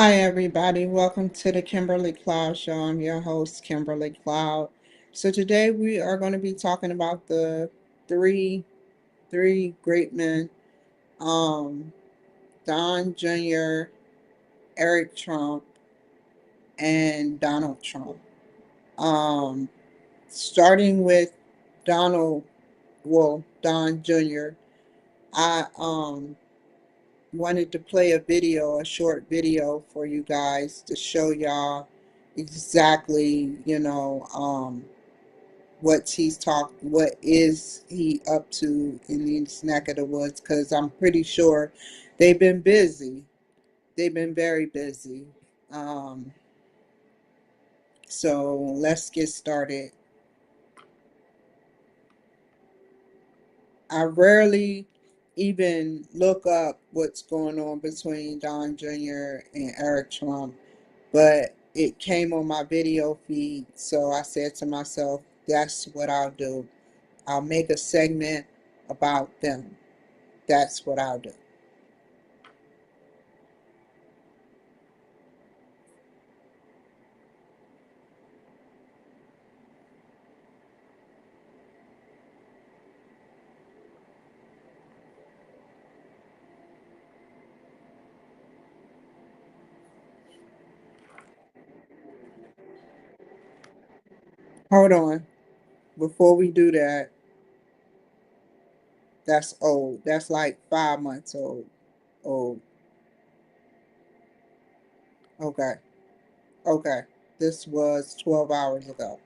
Hi, everybody. Welcome to the Kimberly Cloud Show. I'm your host, Kimberly Cloud. So today we are going to be talking about the three three great men, um, Don Jr., Eric Trump, and Donald Trump. Um, Starting with Donald, well, Don Jr. I wanted to play a short video for you guys to show y'all exactly, what is he up to in this neck of the woods, because I'm pretty sure they've been busy. They've been very busy. Um, so let's get started. I rarely even look up what's going on between Don Jr. and Eric Trump, but it came on my video feed. So I said to myself, that's what I'll do. I'll make a segment about them. That's what I'll do. Hold on. Before we do that, that's old. That's like 5 months old. Old. Okay. Okay. This was 12 hours ago.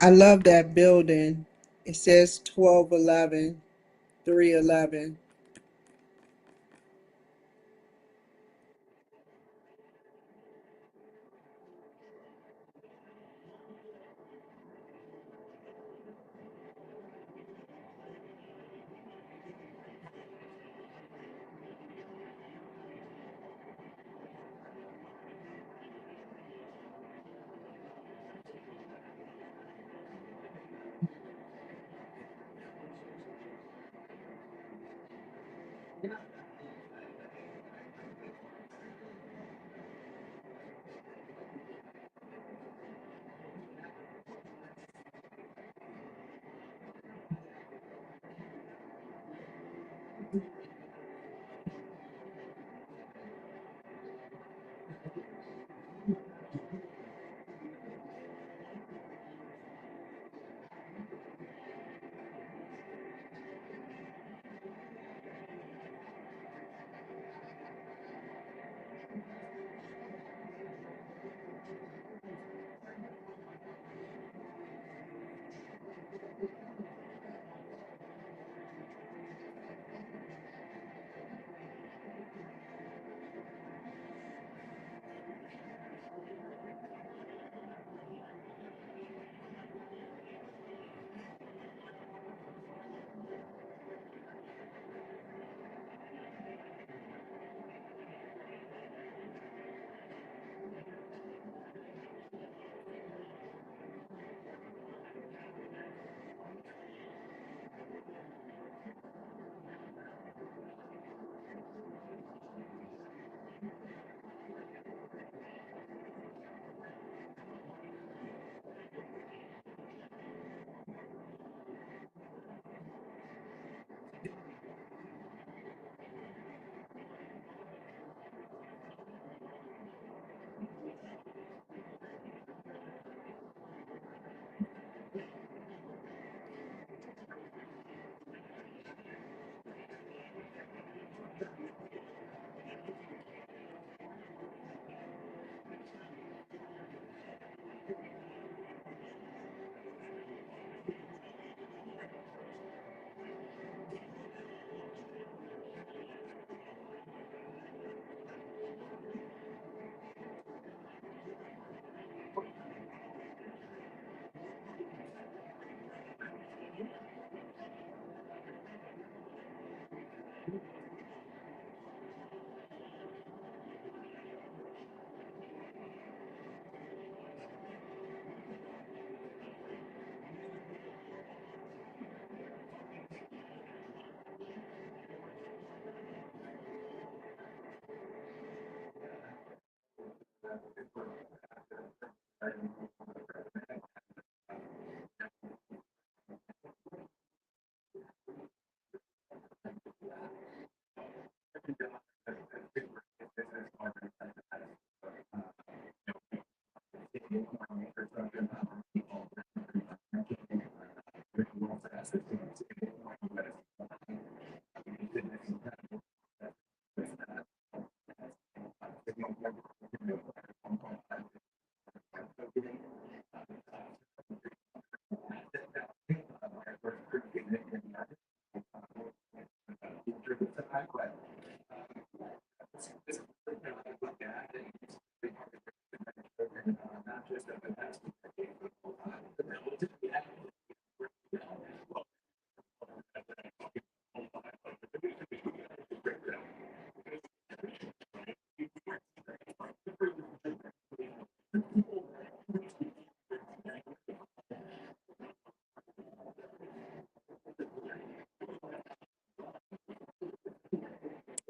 I love that building. It says 1211, 311.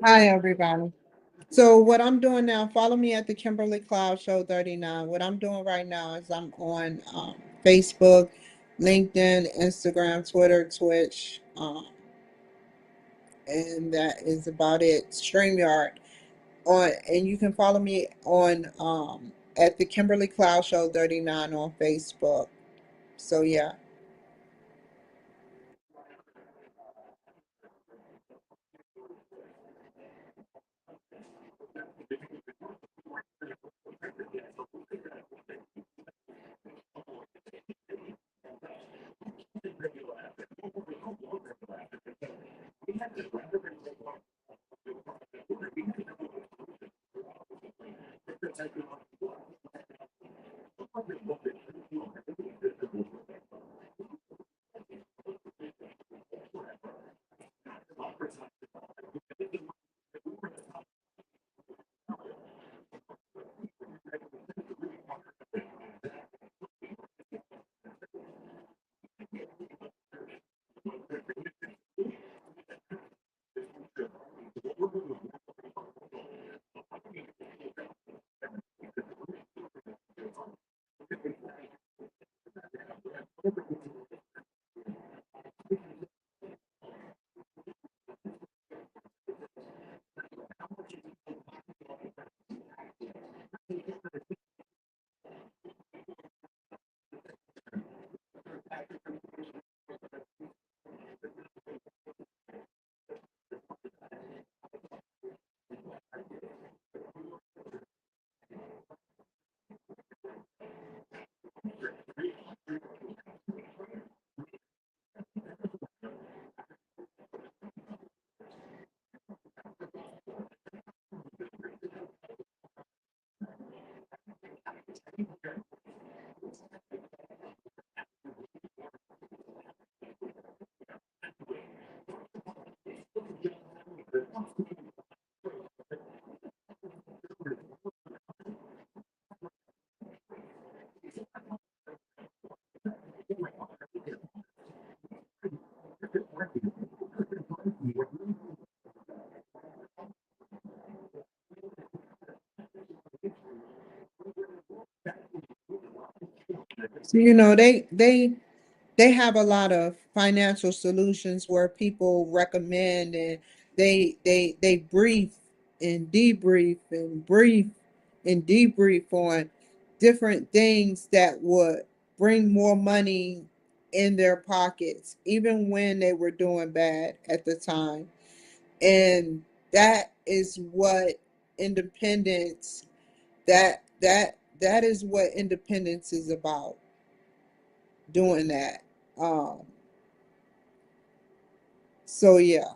Hi, everybody. So what I'm doing now, follow me at the Kimberly Cloud Show 39. What I'm doing right now is I'm on Facebook, LinkedIn, Instagram, Twitter, Twitch, and that is about it. StreamYard on, and you can follow me on at the Kimberly Cloud Show 39 on Facebook. So yeah. So they have a lot of financial solutions where people recommend, and they brief and debrief and brief and debrief on different things that would bring more money in their pockets even when they were doing bad at the time. And that is what independence that is what independence is about, doing that. um so yeah.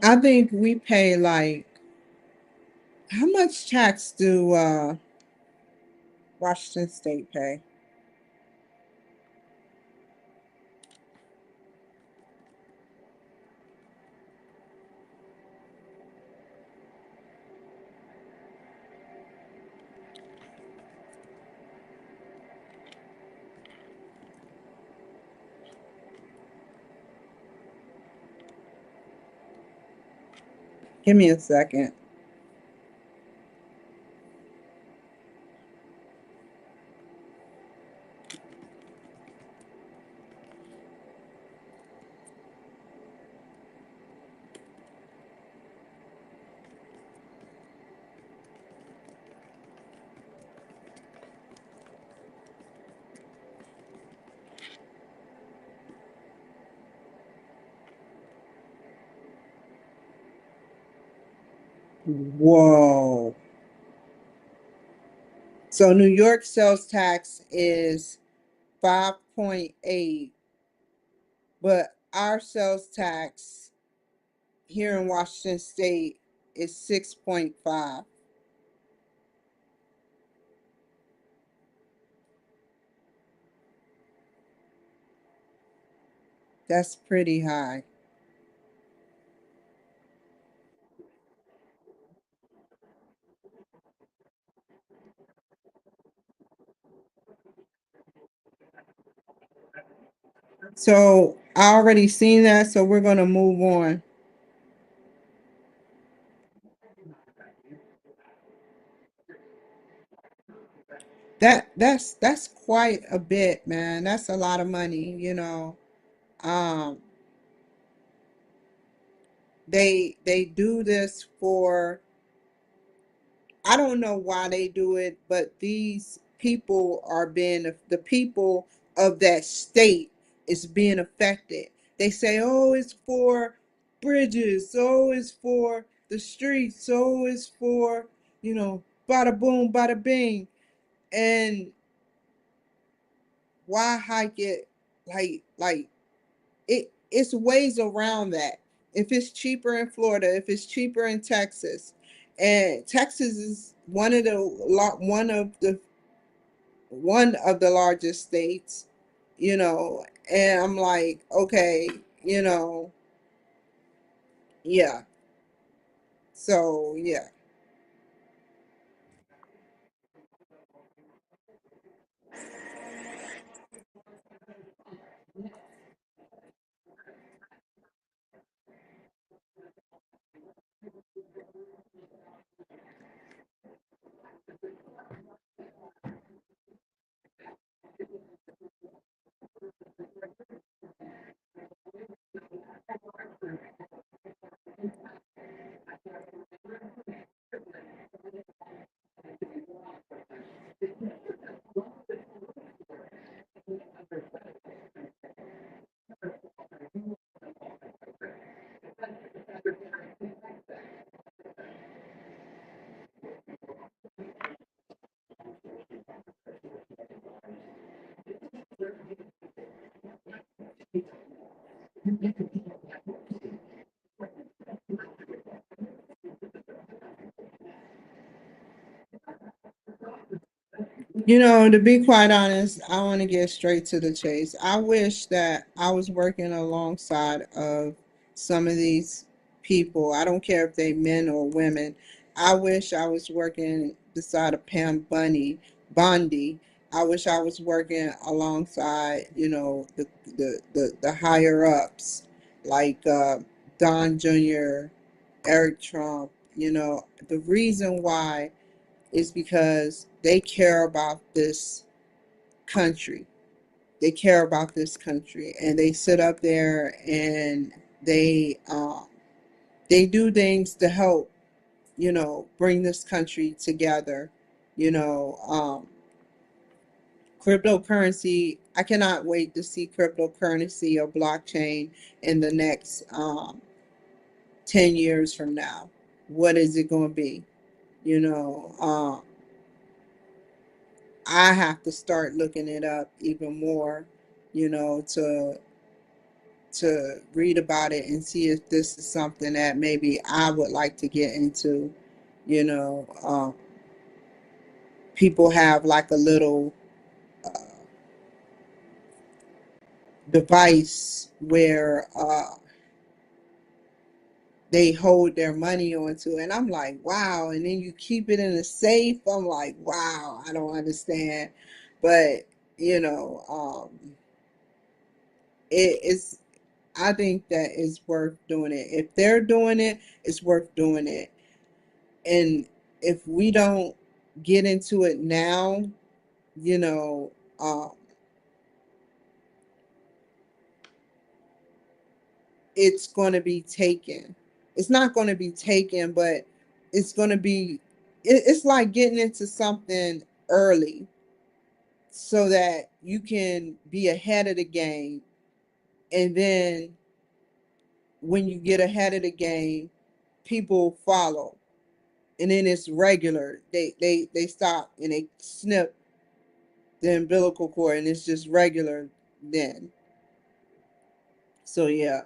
I think we pay like, how much tax do Washington State pay? Give me a second. Whoa. So New York sales tax is 5.8, but our sales tax here in Washington State is 6.5. That's pretty high. So I already seen that, so we're gonna move on. That's quite a bit, man. That's a lot of money, you know. Um, they do this for, I don't know why they do it, but these people are being, the people of that state is being affected. They say, oh, it's for bridges, oh, it's for the streets, oh, it's for, bada boom, bada bing. And why hike it, like it's ways around that. If it's cheaper in Florida, if it's cheaper in Texas, and Texas is one of the largest states, and I'm like, okay, you know, yeah. So yeah. To be quite honest, I want to get straight to the chase. I wish that I was working alongside of some of these people. I don't care if they men or women. I wish I was working beside of Pam Bondi. I wish I was working alongside, the higher ups like Don Jr., Eric Trump. The reason why is because they care about this country. They care about this country, and they sit up there and they um, they do things to help, bring this country together. You know, cryptocurrency. I cannot wait to see cryptocurrency or blockchain in the next 10 years from now. What is it going to be? You know, I have to start looking it up even more, to to read about it and see if this is something that maybe I would like to get into. You know, people have like a little uh, device where they hold their money onto, and I'm like, wow. And then you keep it in a safe. I'm like, wow, I don't understand. But, you know, it's, I think that it's worth doing it. If they're doing it, it's worth doing it. And if we don't get into it now, you know, it's going to be taken. It's not going to be taken, but it's going to be, it's like getting into something early so that you can be ahead of the game. And then when you get ahead of the game, people follow. And then it's regular. They stop and they snip the umbilical cord, and it's just regular then. So yeah.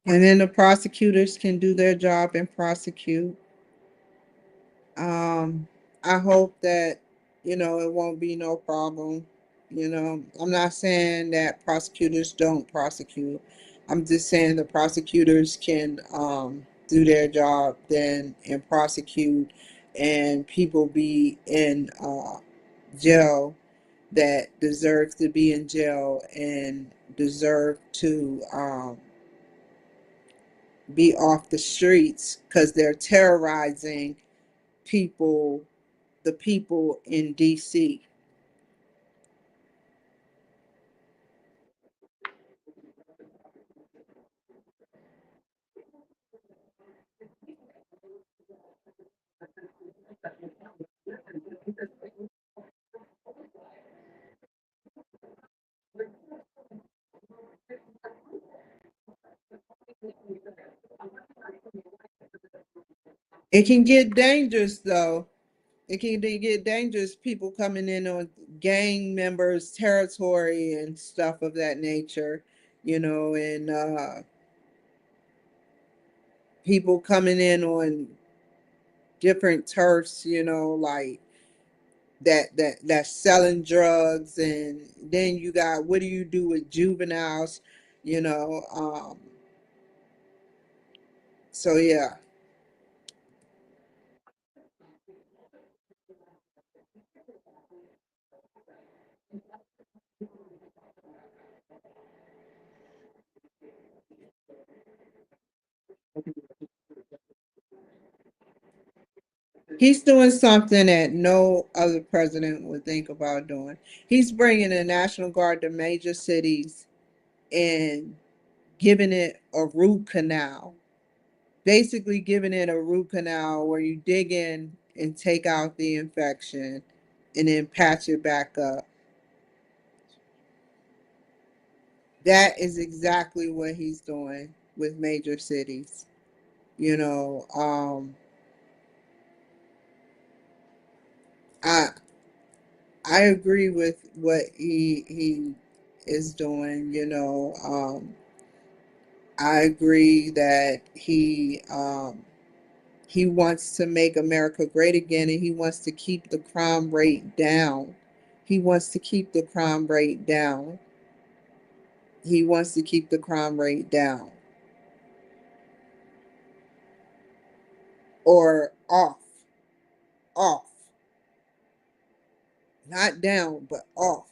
And then the prosecutors can do their job and prosecute. Um, I hope that, it won't be no problem. I'm not saying that prosecutors don't prosecute. I'm just saying the prosecutors can do their job then and prosecute, and people be in jail that deserve to be in jail and deserve to be off the streets because they're terrorizing people, the people in DC. It can get dangerous though. It can get dangerous. People coming in on gang members' territory and stuff of that nature, and people coming in on different turfs, like that's selling drugs, and then you got what do you do with juveniles, you know? So yeah, he's doing something that no other president would think about doing. He's bringing the National Guard to major cities and giving it a root canal. Basically, giving it a root canal where you dig in and take out the infection and then patch it back up. That is exactly what he's doing with major cities. You know, I I agree with what he is doing. I agree that he wants to make America great again, and he wants to keep the crime rate down. He wants to keep the crime rate down. He wants to keep the crime rate down or off, not down, but off,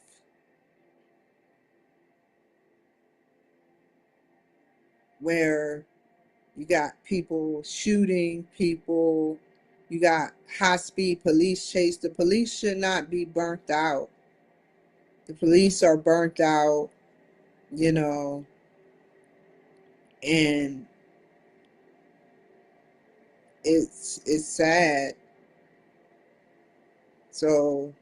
where you got people shooting people, you got high speed police chase. The police should not be burnt out. The police are burnt out, you know, and it's sad. So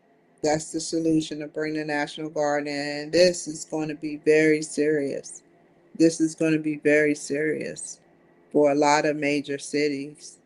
that's the solution, to bring the National Guard in. This is going to be very serious. This is going to be very serious for a lot of major cities.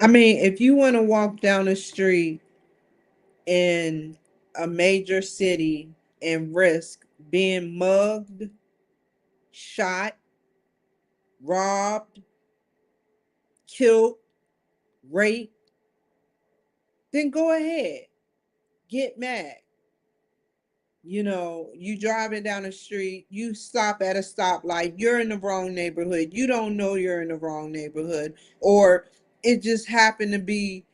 I mean, if you want to walk down the street in a major city and risk being mugged, shot, robbed, killed, raped, then go ahead, get mad. You know, you driving down the street, you stop at a stoplight, you're in the wrong neighborhood, you don't know you're in the wrong neighborhood, or it just happened to be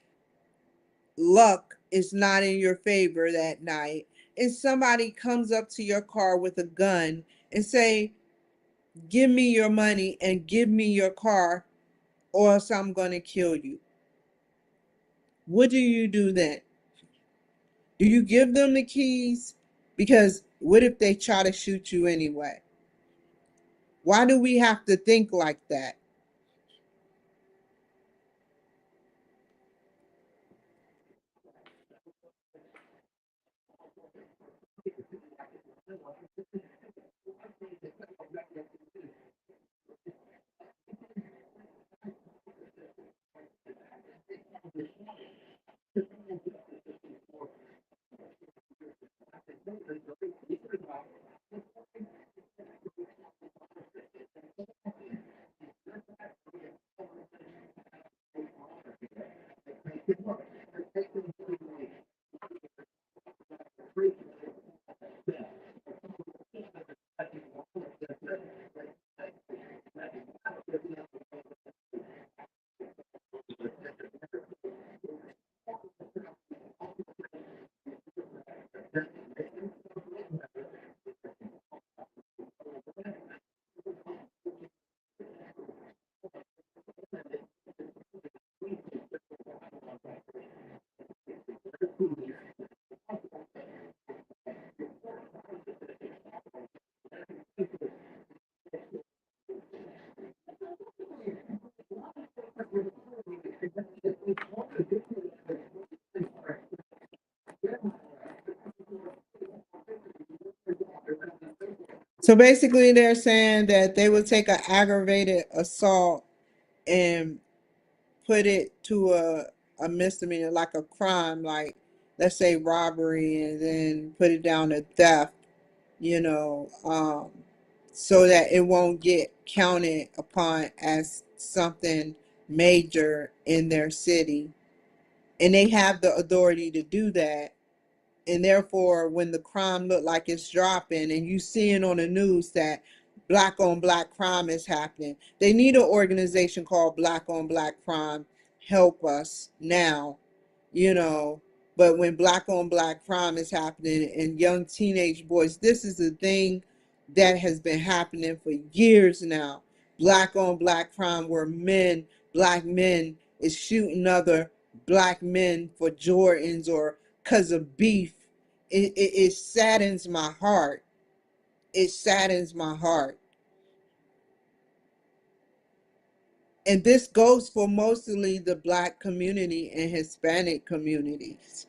luck is not in your favor that night, and somebody comes up to your car with a gun and say, give me your money and give me your car, or else I'm going to kill you. What do you do then? Do you give them the keys? Because what if they try to shoot you anyway? Why do we have to think like that? So basically, they're saying that they would take an aggravated assault and put it to a misdemeanor, like a crime, like let's say robbery, and then put it down to theft, you know, so that it won't get counted upon as something major in their city. And they have the authority to do that, and therefore when the crime look like it's dropping and you seeing on the news that black on black crime is happening, they need an organization called Black on Black Crime Help Us Now, you know. But when black on black crime is happening and young teenage boys, this is a thing that has been happening for years now. Black on black crime where men, black men is shooting other black men for Jordans or because of beef. It saddens my heart. It saddens my heart. And this goes for mostly the black community and Hispanic communities.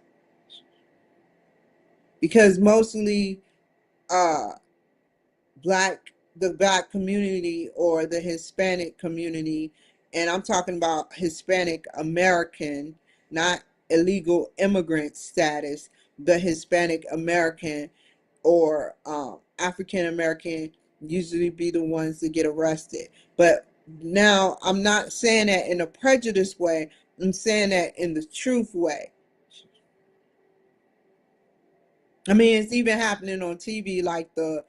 Because mostly uh the black community or the Hispanic community, and I'm talking about Hispanic American, not illegal immigrant status, the Hispanic American or African American usually be the ones that get arrested. But now I'm not saying that in a prejudiced way, I'm saying that in the truth way. I mean, it's even happening on TV, like the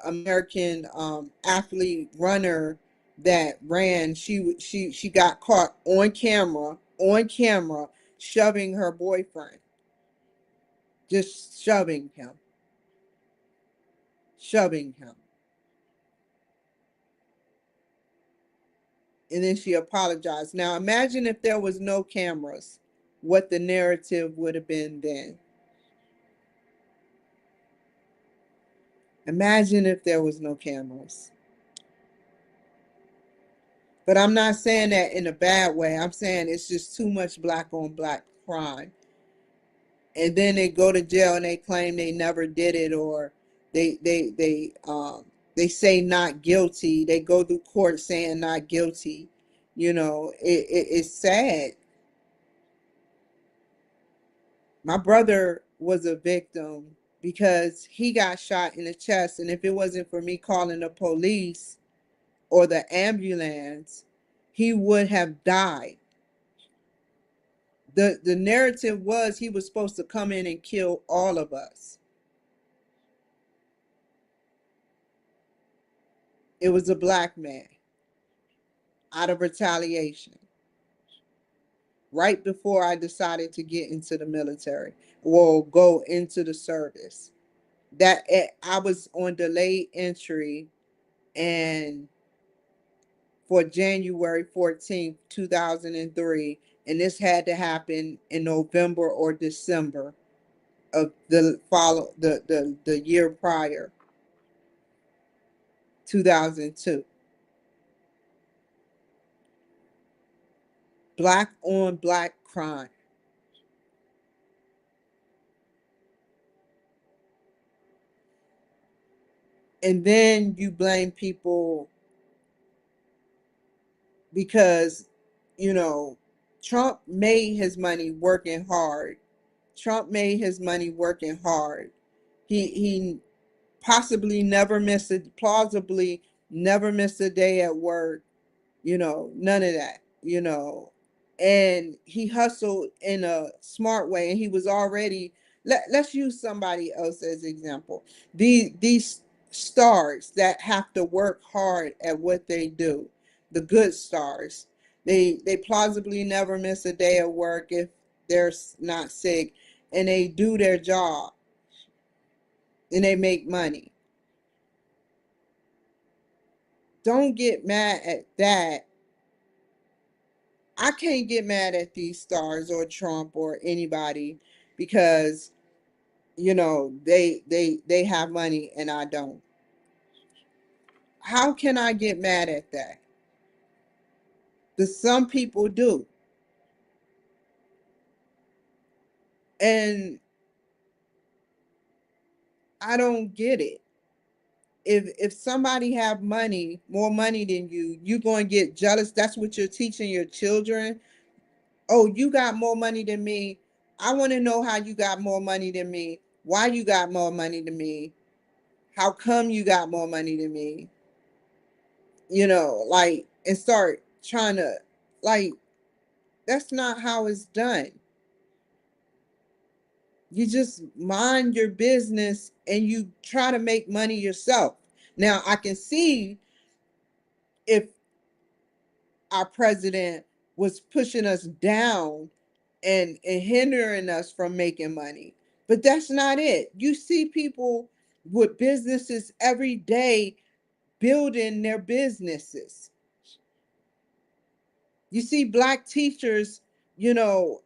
American athlete runner that ran. She got caught on camera, shoving her boyfriend, just shoving him, and then she apologized. Now imagine if there was no cameras, what the narrative would have been then. Imagine if there was no cameras. But I'm not saying that in a bad way. I'm saying it's just too much black on black crime. And then they go to jail and they claim they never did it, or they say not guilty. They go through court saying not guilty. You know, it's sad. My brother was a victim because he got shot in the chest, and if it wasn't for me calling the police or the ambulance, he would have died. The narrative was he was supposed to come in and kill all of us. It was a black man out of retaliation right before I decided to get into the military or go into the service. I was on delayed entry, and for January 14th, 2003, and this had to happen in November or December of the year prior, 2002. Black on black crime. And then you blame people because, you know, Trump made his money working hard. Trump made his money working hard. He possibly never missed it, plausibly never missed a day at work, none of that. And he hustled in a smart way, and he was already, let's use somebody else as example. These stars that have to work hard at what they do, the good stars, they plausibly never miss a day of work if they're not sick, and they do their job and they make money. Don't get mad at that. I can't get mad at these stars or Trump or anybody because they have money and I don't. How can I get mad at that? Because some people do. And I don't get it. If somebody have money, more money than you, you're going to get jealous. That's what you're teaching your children. Oh, you got more money than me. I want to know how you got more money than me. Why you got more money than me? How come you got more money than me? Like, and start trying to, like, that's not how it's done. You just mind your business and you try to make money yourself. Now, I can see if our president was pushing us down and hindering us from making money. But that's not it. You see people with businesses every day building their businesses. You see black teachers, you know,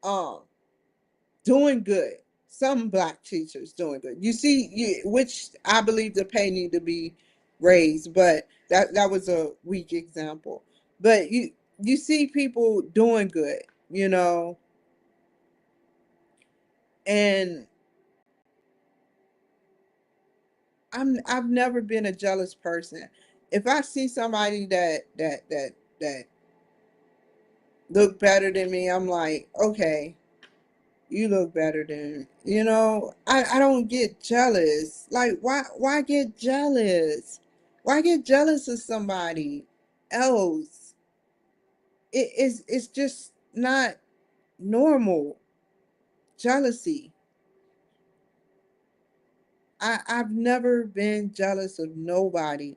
doing good. Some black teachers doing good. Which I believe the pay need to be raised, but that was a weak example. But you see people doing good, you know, and I've never been a jealous person. If I see somebody that look better than me, I'm like, okay, you look better than, I don't get jealous. Like, why get jealous? Why get jealous of somebody else? It's just not normal. Jealousy. I've never been jealous of nobody.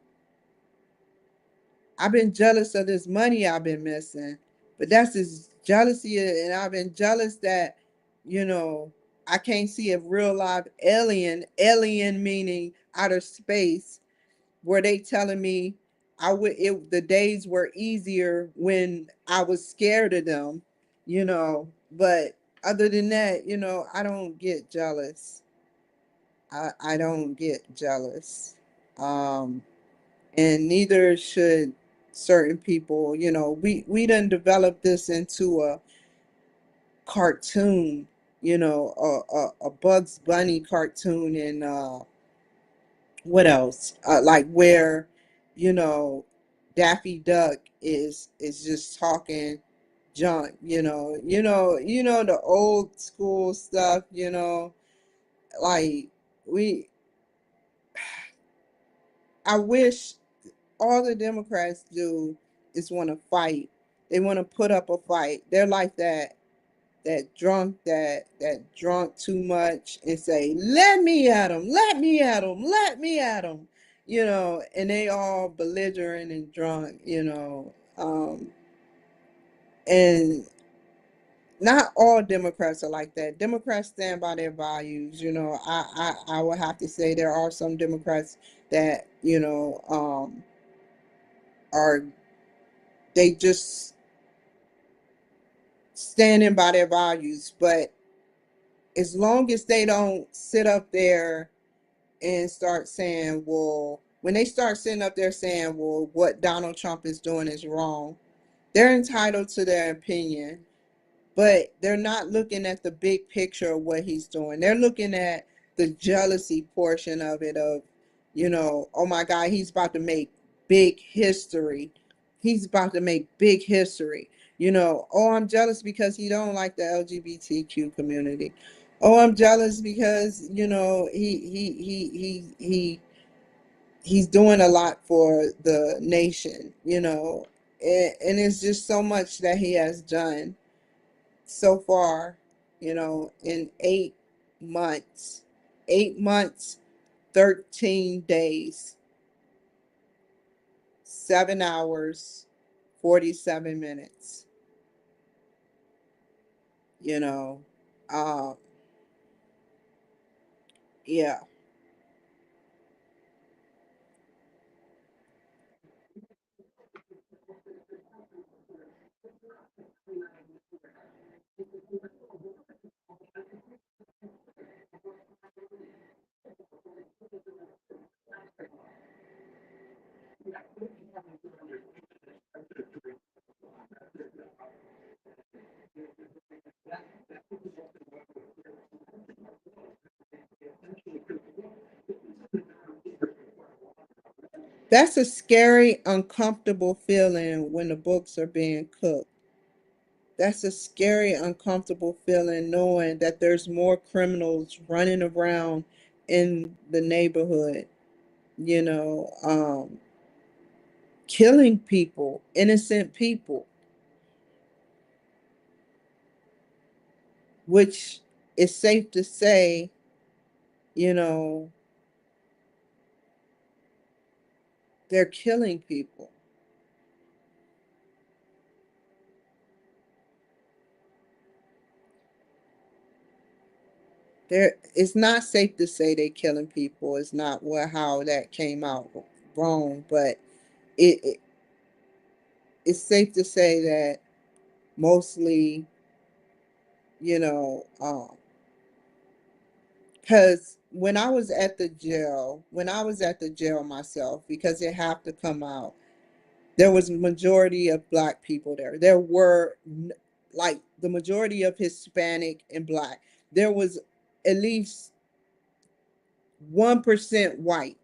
I've been jealous of this money I've been missing, but that's just jealousy, and I've been jealous that, you know, I can't see a real live alien meaning outer space, where they telling me the days were easier when I was scared of them, but other than that, I don't get jealous. I don't get jealous. Um, and neither should certain people. We done developed this into a cartoon, a Bugs Bunny cartoon, and what else, like where, you know Daffy Duck is just talking junk, the old school stuff, like we I wish all the Democrats do is want to fight. They want to put up a fight. They're like that drunk too much and say, "Let me at him, let me at him, let me at him," and they all belligerent and drunk, and not all Democrats are like that. Democrats stand by their values. I would have to say there are some Democrats that are they just standing by their values. But as long as they don't sit up there and start saying, well, when they start sitting up there saying, well, what Donald Trump is doing is wrong, they're entitled to their opinion, but they're not looking at the big picture of what he's doing. They're looking at the jealousy portion of it, of, oh my God, he's about to make big history. He's about to make big history. Oh, I'm jealous because he don't like the LGBTQ community. Oh, I'm jealous because, he's doing a lot for the nation, and it's just so much that he has done so far, in 8 months. 8 months, 13 days, 7 hours, 47 minutes, you know. Um, yeah. That's a scary, uncomfortable feeling when the books are being cooked. That's a scary, uncomfortable feeling knowing that there's more criminals running around in the neighborhood, you know, um, killing people, innocent people, which is safe to say, you know, they're killing people. It's not safe to say they're killing people. It's not how that came out wrong, but it, it it's safe to say that mostly, you know, because when I was at the jail myself, because it have to come out, there was a majority of black people there. There were like the majority of Hispanic and black. There was at least 1% white.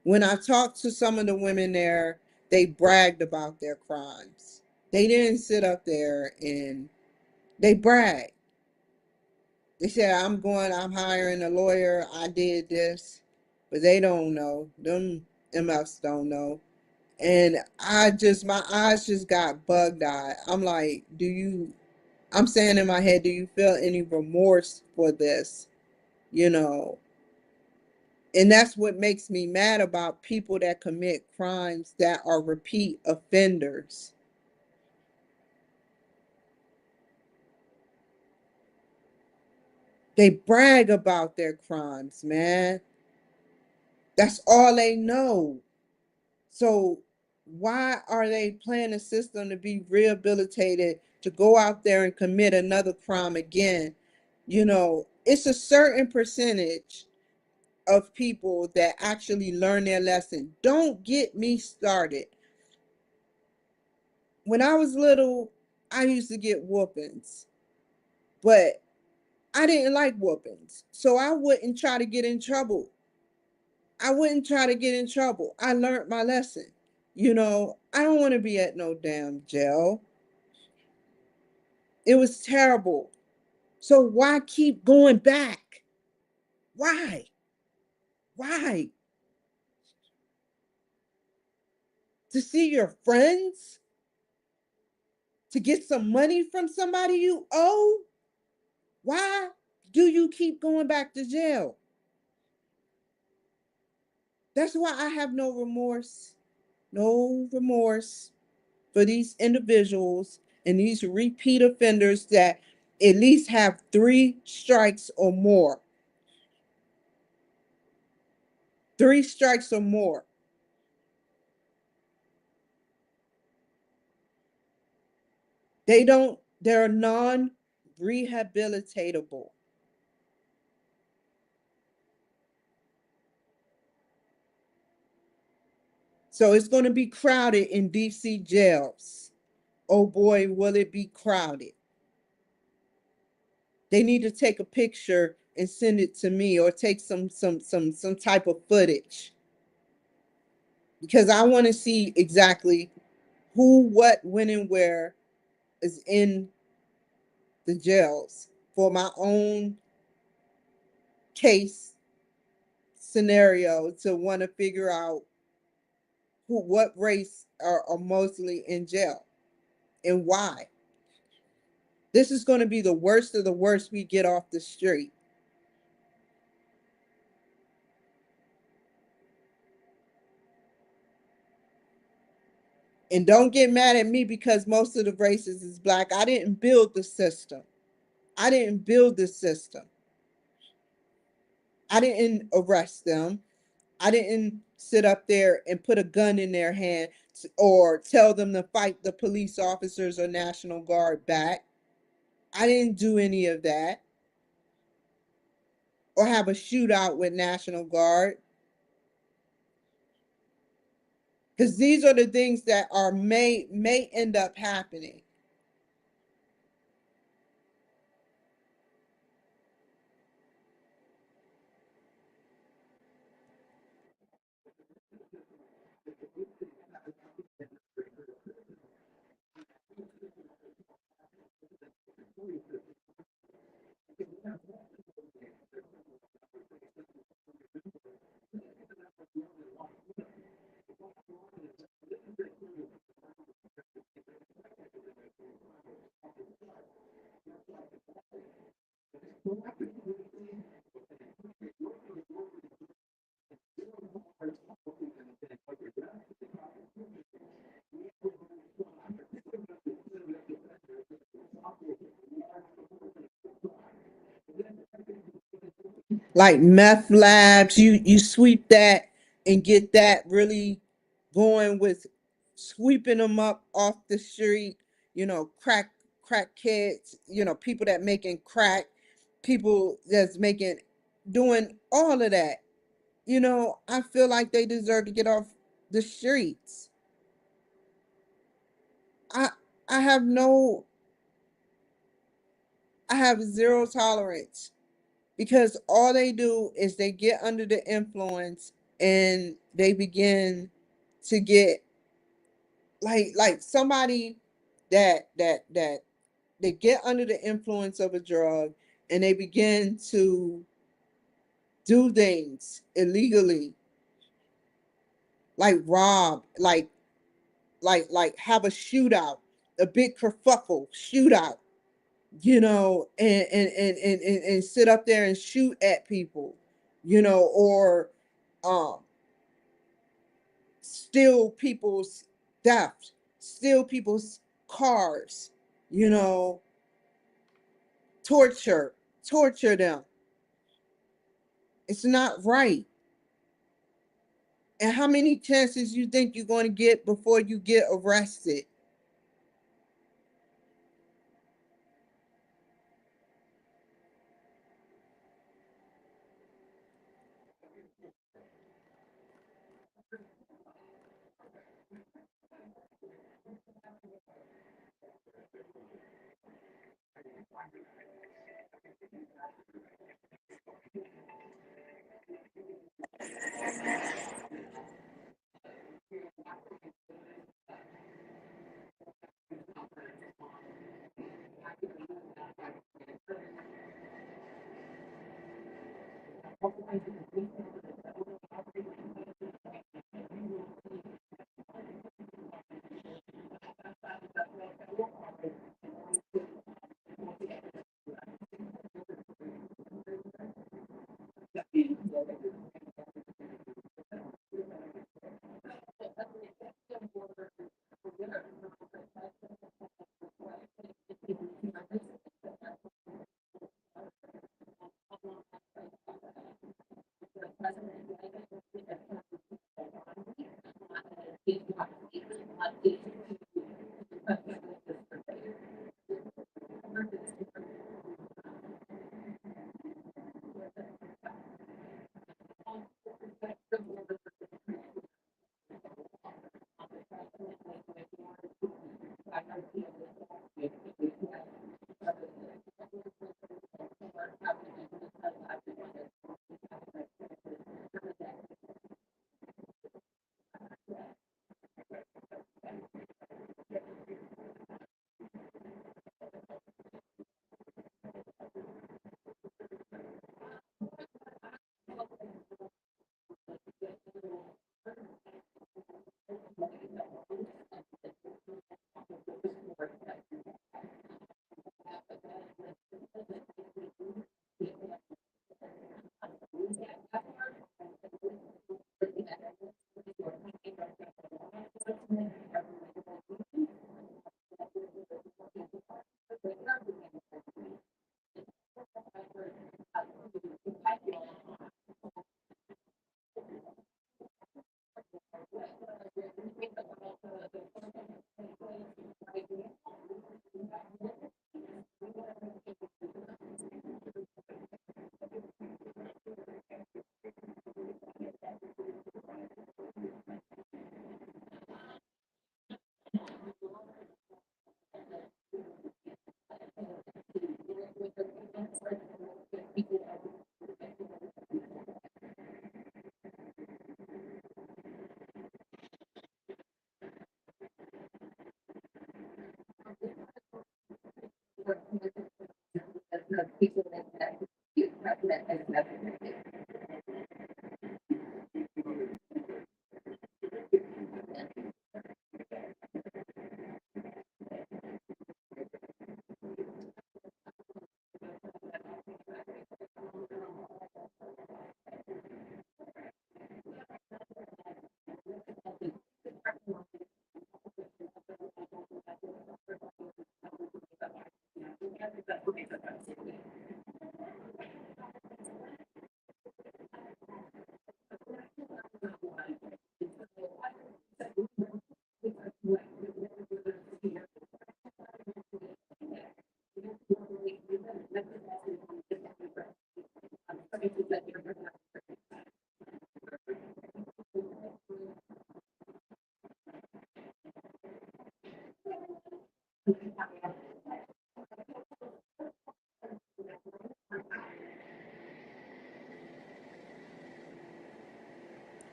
When I talked to some of the women there, they bragged about their crimes. They didn't sit up there and they bragged. They said, I'm hiring a lawyer. I did this. But they don't know. Them MFs don't know. And my eyes just got bugged eyed. I'm saying in my head, do you feel any remorse for this? You know, and that's what makes me mad about people that commit crimes that are repeat offenders. They brag about their crimes, man. That's all they know. So why are they playing a system to be rehabilitated to go out there and commit another crime again? It's a certain percentage of people that actually learn their lesson. Don't get me started. When I was little, I used to get whoopings, but I didn't like whoopings. So I wouldn't try to get in trouble. I wouldn't try to get in trouble. I learned my lesson. I don't want to be at no damn jail. It was terrible. So why keep going back? Why? Why? To see your friends? To get some money from somebody you owe? Why do you keep going back to jail? That's why I have no remorse. No remorse for these individuals and these repeat offenders that at least have 3 strikes or more. 3 strikes or more. They're non rehabilitatable. So it's going to be crowded in DC jails. Oh boy, will it be crowded. They need to take a picture and send it to me, or take some type of footage, because I want to see exactly who, what, when, and where is in the jails for my own case scenario, to want to figure out what race are mostly in jail and why. This is going to be the worst of the worst we get off the street. And don't get mad at me because most of the races is black. I didn't build the system. I didn't build the system. I didn't arrest them. I didn't sit up there and put a gun in their hand or tell them to fight the police officers or National Guard back. I didn't do any of that, or have a shootout with National Guard, because these are the things that are may end up happening. Like meth labs, you sweep that and get that really going with sweeping them up off the street. Crack kids, people that making crack, people that's making doing all of that. I feel like they deserve to get off the streets. I I have no I have zero tolerance, because all they do is they get under the influence and they begin to get like somebody that they get under the influence of a drug, and they begin to do things illegally, like rob, like have a shootout, a big kerfuffle shootout, and sit up there and shoot at people, or um steal people's theft, steal people's cars, you know, torture, torture them. It's not right. And how many chances you think you're going to get before you get arrested?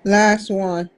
Last one.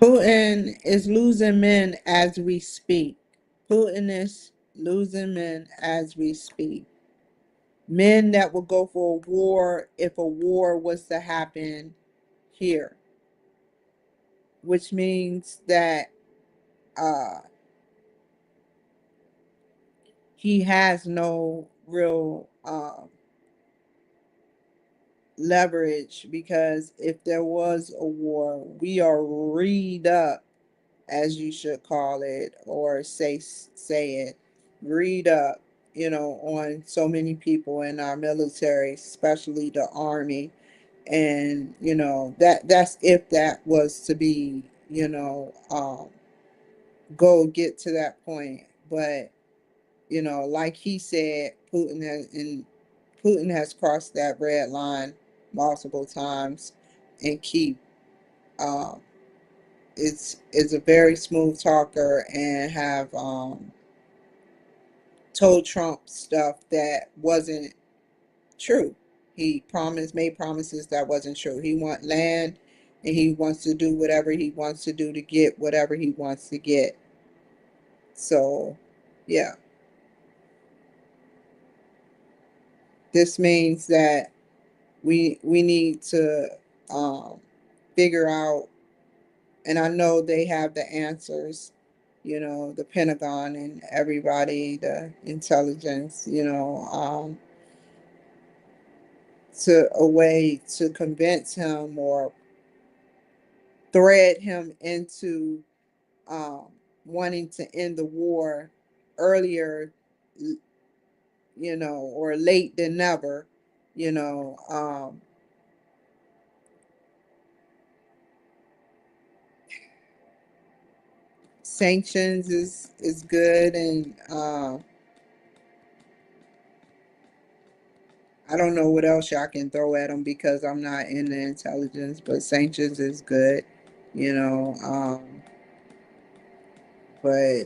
Putin is losing men as we speak. Putin is losing men as we speak. Men that will go for a war if a war was to happen here, which means that uh, he has no real leverage, because if there was a war, we are read up, as you should call it, or say it, read up, on so many people in our military, especially the army. And that's if that was to be, go get to that point. But like he said, Putin has crossed that red line multiple times, and keep um, is a very smooth talker, and have told Trump stuff that wasn't true. He made promises that wasn't true. He want land, and he wants to do whatever he wants to do to get whatever he wants to get. So, yeah, this means that we need to um, figure out And I know they have the answers, the Pentagon and everybody, the intelligence, to a way to convince him or thread him into um, wanting to end the war earlier, or late than never, you know. Sanctions is good, and I don't know what else y'all can throw at them because I'm not in the intelligence, but sanctions is good, you know. But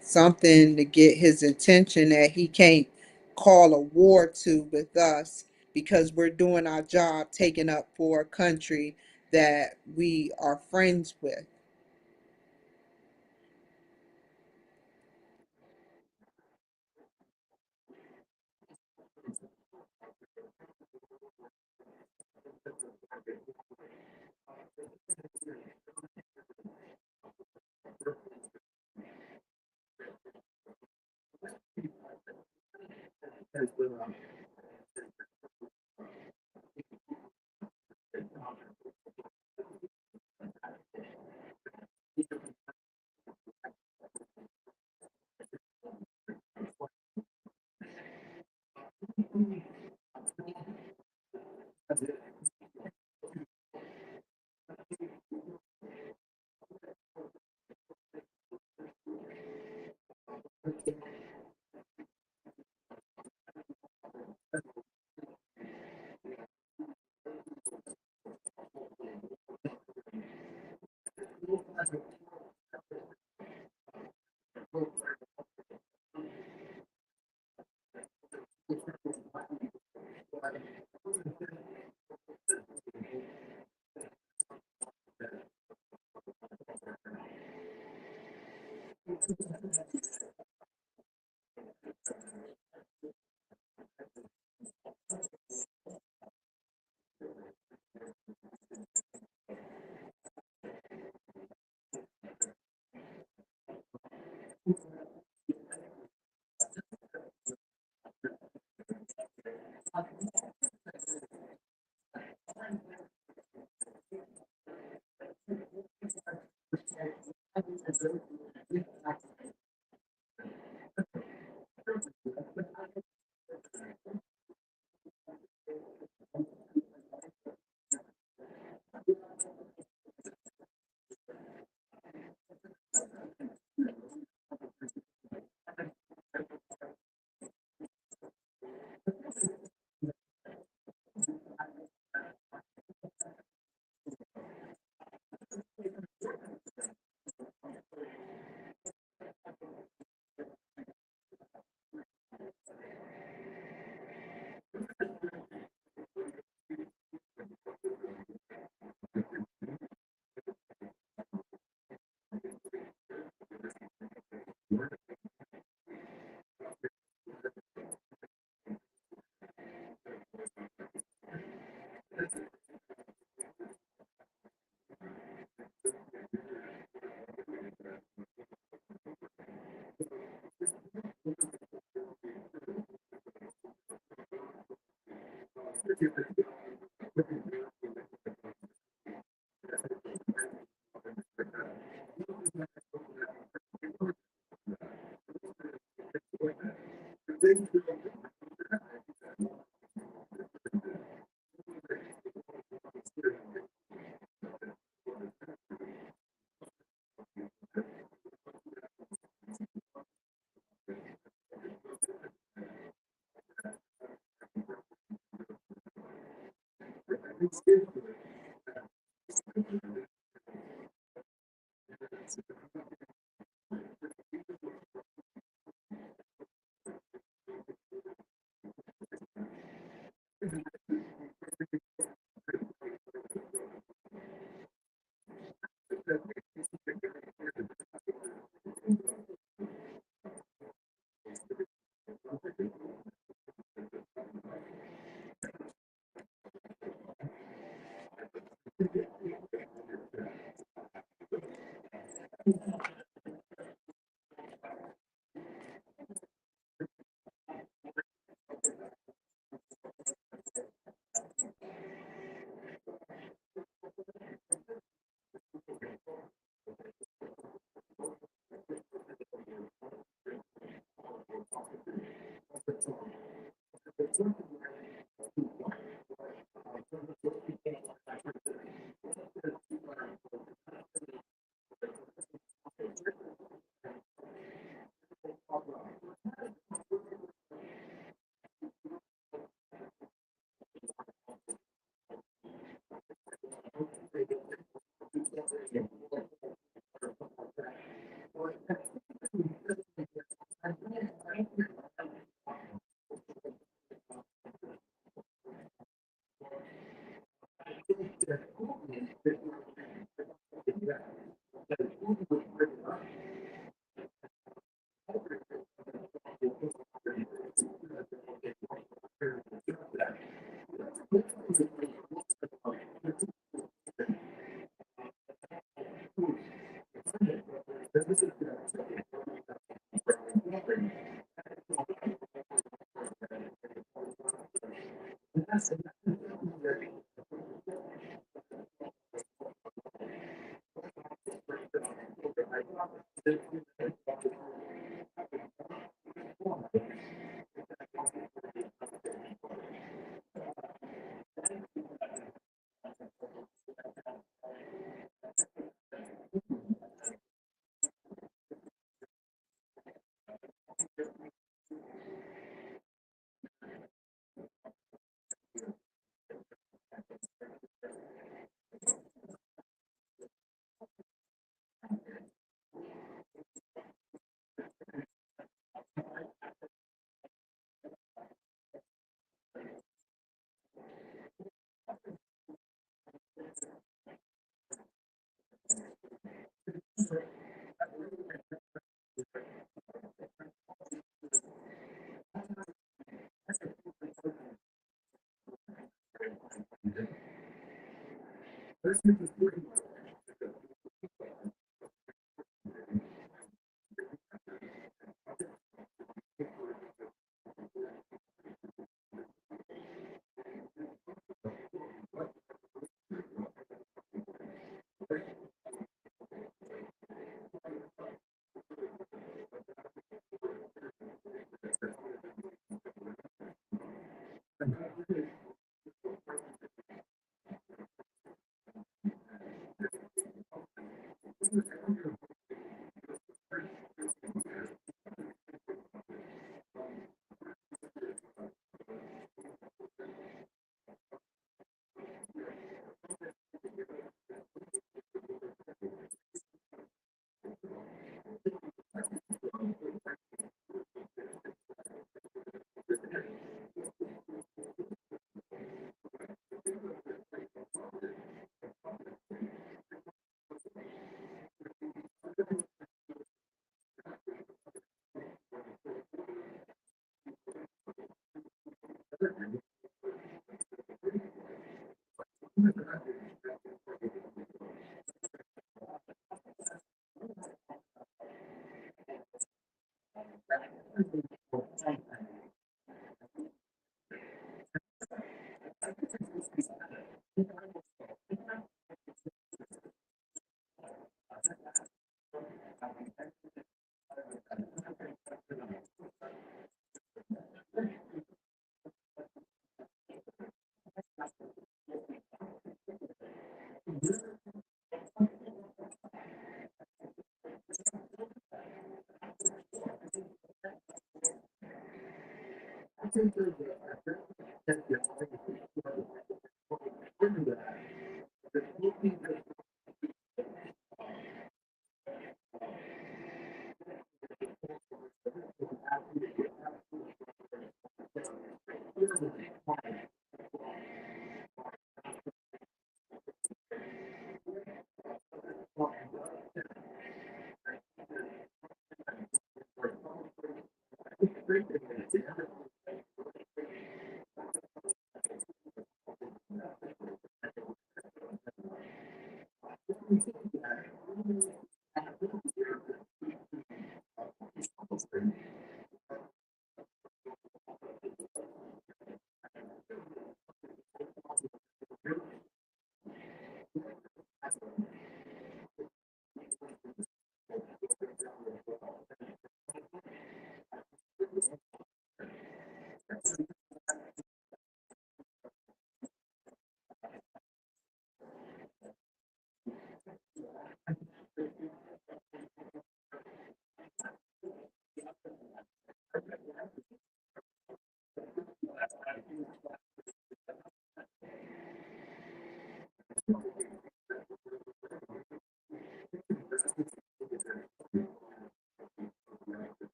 something to get his attention that he can't call a war to with us because we're doing our job taking up for a country that we are friends with.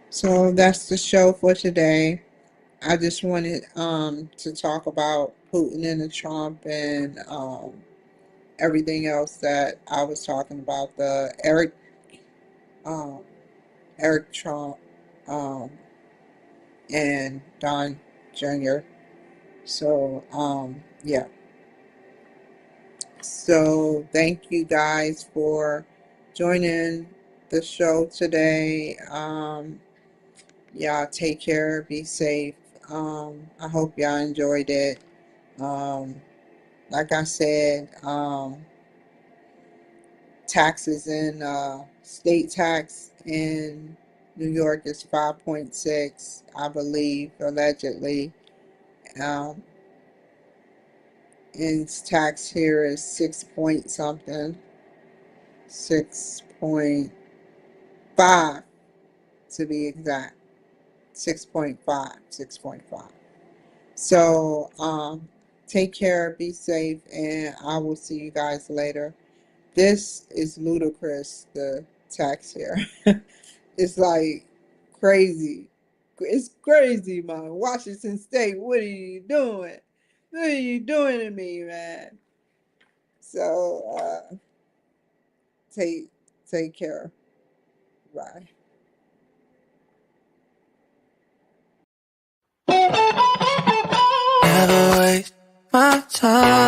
So that's the show for today. I just wanted to talk about Putin and Trump and everything else that I was talking about. The um, Eric Trump um, and Don Jr. So yeah. So thank you guys for joining the show today. Y'all take care, be safe. I hope y'all enjoyed it. Um, like I said, taxes in state tax in New York is 5.6, I believe, allegedly. Um, and tax here is 6 point something, 6.5 to be exact, 6.5, 6.5. So take care, be safe, and I will see you guys later. This is ludicrous, the tax here. It's like crazy. It's crazy, man. Washington State, what are you doing? What are you doing to me, man? So take take care. Bye. Never waste my time.